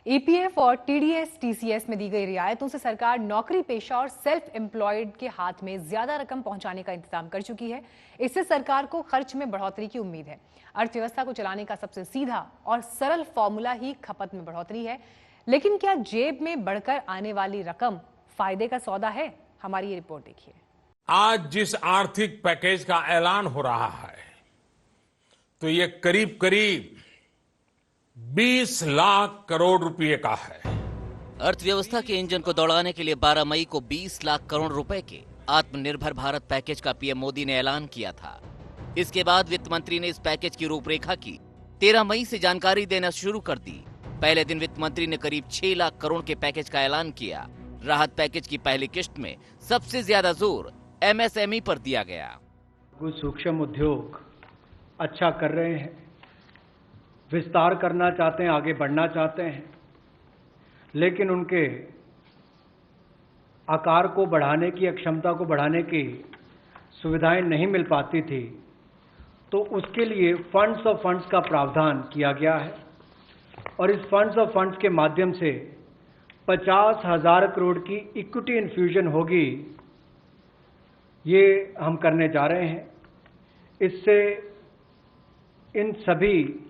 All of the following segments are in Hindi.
ईपीएफ और टीडीएस टीसीएस में दी गई रियायतों से सरकार नौकरी पेशा और सेल्फ एम्प्लॉयड के हाथ में ज्यादा रकम पहुंचाने का इंतजाम कर चुकी है। इससे सरकार को खर्च में बढ़ोतरी की उम्मीद है। अर्थव्यवस्था को चलाने का सबसे सीधा और सरल फॉर्मूला ही खपत में बढ़ोतरी है। लेकिन क्या जेब में बढ़कर आने वाली रकम फायदे का सौदा है? हमारी ये रिपोर्ट देखिए। आज जिस आर्थिक पैकेज का ऐलान हो रहा है तो ये करीब करीब 20 लाख करोड़ रुपए का है। अर्थव्यवस्था के इंजन को दौड़ाने के लिए 12 मई को 20 लाख करोड़ रुपए के आत्मनिर्भर भारत पैकेज का पीएम मोदी ने ऐलान किया था। इसके बाद वित्त मंत्री ने इस पैकेज की रूपरेखा की 13 मई से जानकारी देना शुरू कर दी। पहले दिन वित्त मंत्री ने करीब 6 लाख करोड़ के पैकेज का ऐलान किया। राहत पैकेज की पहली किश्त में सबसे ज्यादा जोर एमएसएमई पर दिया गया। सूक्ष्म उद्योग अच्छा कर रहे हैं, विस्तार करना चाहते हैं, आगे बढ़ना चाहते हैं, लेकिन उनके आकार को बढ़ाने की, क्षमता को बढ़ाने की सुविधाएं नहीं मिल पाती थी, तो उसके लिए फंड्स ऑफ फंड्स का प्रावधान किया गया है। और इस फंड्स ऑफ फंड्स के माध्यम से 50,000 करोड़ की इक्विटी इन्फ्यूजन होगी, ये हम करने जा रहे हैं। इससे इन सभी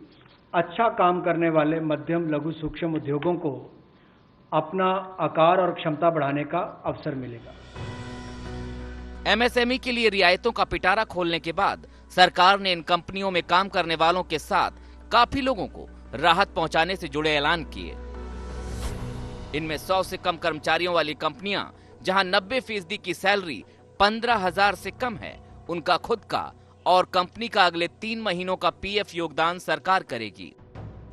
अच्छा काम करने वाले मध्यम लघु सूक्ष्म उद्योगों को अपना आकार और क्षमता बढ़ाने का अवसर मिलेगा। एमएसएमई के लिए रियायतों का पिटारा खोलने के बाद सरकार ने इन कंपनियों में काम करने वालों के साथ काफी लोगों को राहत पहुंचाने से जुड़े ऐलान किए। इनमें 100 से कम कर्मचारियों वाली कंपनियां, जहां 90% की सैलरी 15,000 से कम है, उनका खुद का और कंपनी का अगले 3 महीनों का पीएफ योगदान सरकार करेगी।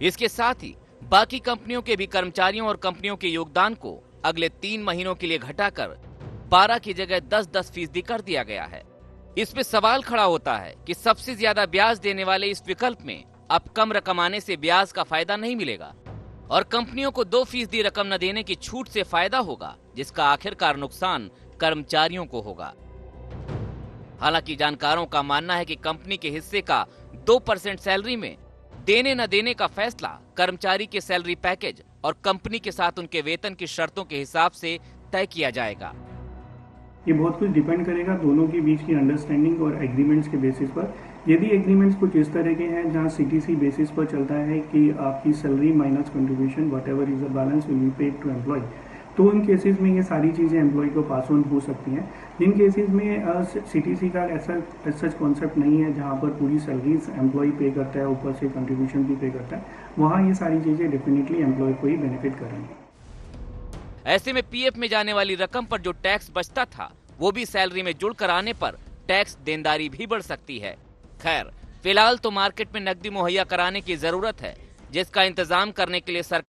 इसके साथ ही बाकी कंपनियों के भी कर्मचारियों और कंपनियों के योगदान को अगले 3 महीनों के लिए घटाकर 12 की जगह 10% कर दिया गया है। इस पे सवाल खड़ा होता है कि सबसे ज्यादा ब्याज देने वाले इस विकल्प में अब कम रकम आने से ब्याज का फायदा नहीं मिलेगा और कंपनियों को 2% रकम न देने की छूट से फायदा होगा, जिसका आखिरकार नुकसान कर्मचारियों को होगा। हालांकि जानकारों का मानना है कि कंपनी के हिस्से का 2% सैलरी में देने न देने का फैसला कर्मचारी के सैलरी पैकेज और कंपनी के साथ उनके वेतन की शर्तों के हिसाब से तय किया जाएगा। ये बहुत कुछ डिपेंड करेगा दोनों के बीच की अंडरस्टैंडिंग और एग्रीमेंट्स के बेसिस पर। यदि एग्रीमेंट्स कुछ इस तरह के हैं जहां सीटीसी बेसिस पर चलता है कि आपकी salary minus contribution whatever is the balance will be paid to employ, तो इन केसेस में ये सारी चीज़ें एम्प्लॉय को पास ऑन हो सकती हैं। जिन केसेस में सीटीसी का ऐसा सच कॉन्सेप्ट नहीं है जहां पर पूरी सैलरीज एम्प्लॉय पे करता है, ऊपर से कंट्रीब्यूशन भी पे करता है, वहां ये सारी चीज़ें डेफिनेटली एम्प्लॉय को ही बेनिफिट करेंगी। ऐसे में पीएफ में जाने वाली रकम पर जो टैक्स बचता था, वो भी सैलरी में जुड़कर आने पर टैक्स देनदारी भी बढ़ सकती है। खैर, फिलहाल तो मार्केट में नकदी मुहैया कराने की जरूरत है, जिसका इंतजाम करने के लिए सरकार